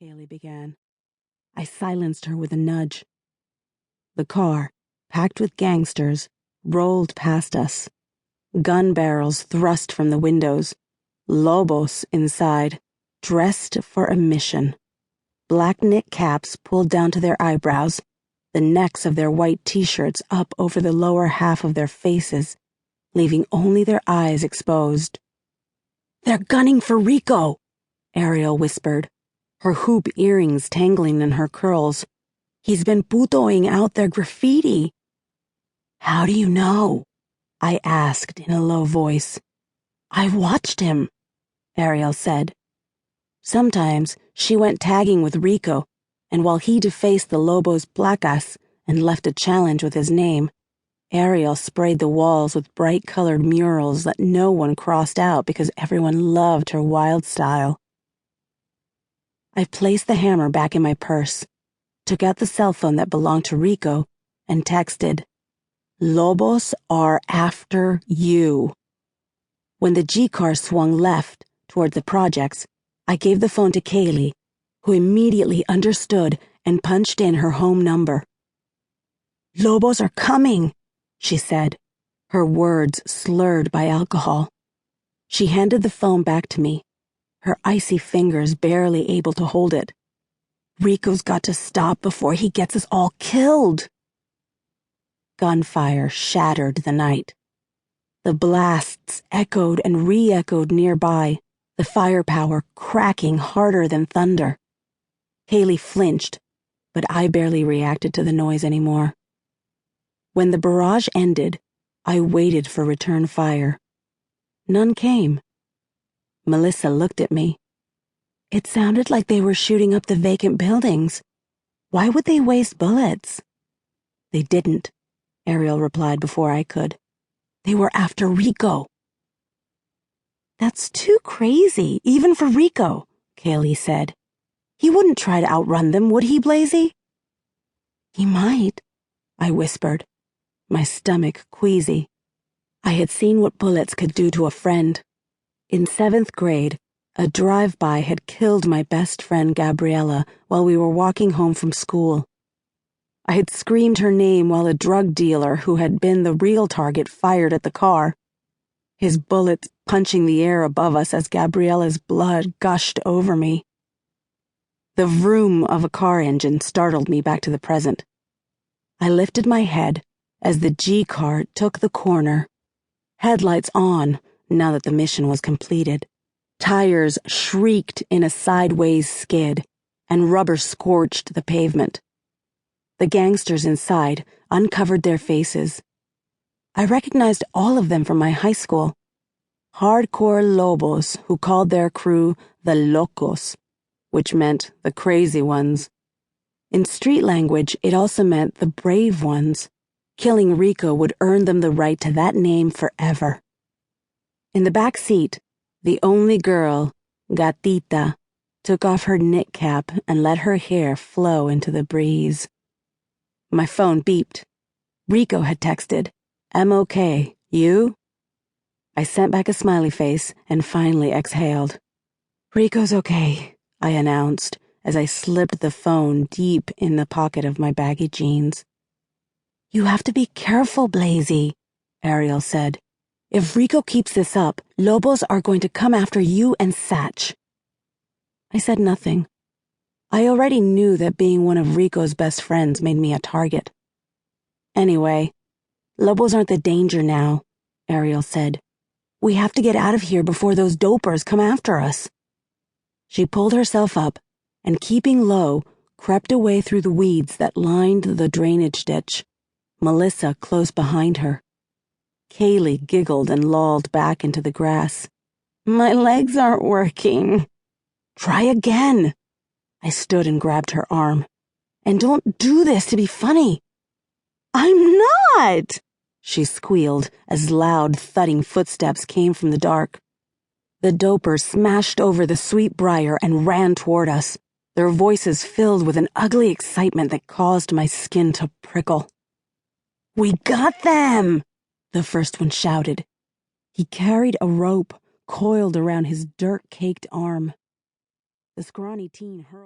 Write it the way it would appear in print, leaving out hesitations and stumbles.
Kaylee began. I silenced her with a nudge. The car, packed with gangsters, rolled past us. Gun barrels thrust from the windows. Lobos inside, dressed for a mission. Black knit caps pulled down to their eyebrows, the necks of their white t-shirts up over the lower half of their faces, leaving only their eyes exposed. "They're gunning for Rico," Ariel whispered, her hoop earrings tangling in her curls. "He's been putoing out their graffiti." "How do you know?" I asked in a low voice. "I watched him," Ariel said. Sometimes she went tagging with Rico, and while he defaced the Lobos' placas and left a challenge with his name, Ariel sprayed the walls with bright-colored murals that no one crossed out because everyone loved her wild style. I placed the hammer back in my purse, took out the cell phone that belonged to Rico, and texted, "Lobos are after you." When the G-car swung left toward the projects, I gave the phone to Kaylee, who immediately understood and punched in her home number. "Lobos are coming," she said, her words slurred by alcohol. She handed the phone back to me, her icy fingers barely able to hold it. "Rico's got to stop before he gets us all killed." Gunfire shattered the night. The blasts echoed and re-echoed nearby, the firepower cracking harder than thunder. Kaylee flinched, but I barely reacted to the noise anymore. When the barrage ended, I waited for return fire. None came. Melissa looked at me. "It sounded like they were shooting up the vacant buildings. Why would they waste bullets?" "They didn't," Ariel replied before I could. "They were after Rico." "That's too crazy, even for Rico," Kaylee said. "He wouldn't try to outrun them, would he, Blaise?" "He might," I whispered, my stomach queasy. I had seen what bullets could do to a friend. In 7th grade, a drive-by had killed my best friend Gabriella while we were walking home from school. I had screamed her name while a drug dealer who had been the real target fired at the car, his bullets punching the air above us as Gabriella's blood gushed over me. The vroom of a car engine startled me back to the present. I lifted my head as the G-car took the corner, headlights on now that the mission was completed. Tires shrieked in a sideways skid, and rubber scorched the pavement. The gangsters inside uncovered their faces. I recognized all of them from my high school. Hardcore Lobos who called their crew the Locos, which meant the crazy ones. In street language, it also meant the brave ones. Killing Rico would earn them the right to that name forever. In the back seat, the only girl, Gatita, took off her knit cap and let her hair flow into the breeze. My phone beeped. Rico had texted, "I'm okay. You?" I sent back a smiley face and finally exhaled. "Rico's okay," I announced as I slipped the phone deep in the pocket of my baggy jeans. "You have to be careful, Blaise," Ariel said. "If Rico keeps this up, Lobos are going to come after you and Satch." I said nothing. I already knew that being one of Rico's best friends made me a target. "Anyway, Lobos aren't the danger now," Ariel said. "We have to get out of here before those dopers come after us." She pulled herself up and, keeping low, crept away through the weeds that lined the drainage ditch, Melissa close behind her. Kaylee giggled and lolled back into the grass. "My legs aren't working." "Try again." I stood and grabbed her arm. "And don't do this to be funny." "I'm not!" she squealed as loud, thudding footsteps came from the dark. The dopers smashed over the sweet briar and ran toward us, their voices filled with an ugly excitement that caused my skin to prickle. "We got them!" the first one shouted. He carried a rope coiled around his dirt-caked arm. The scrawny teen hurled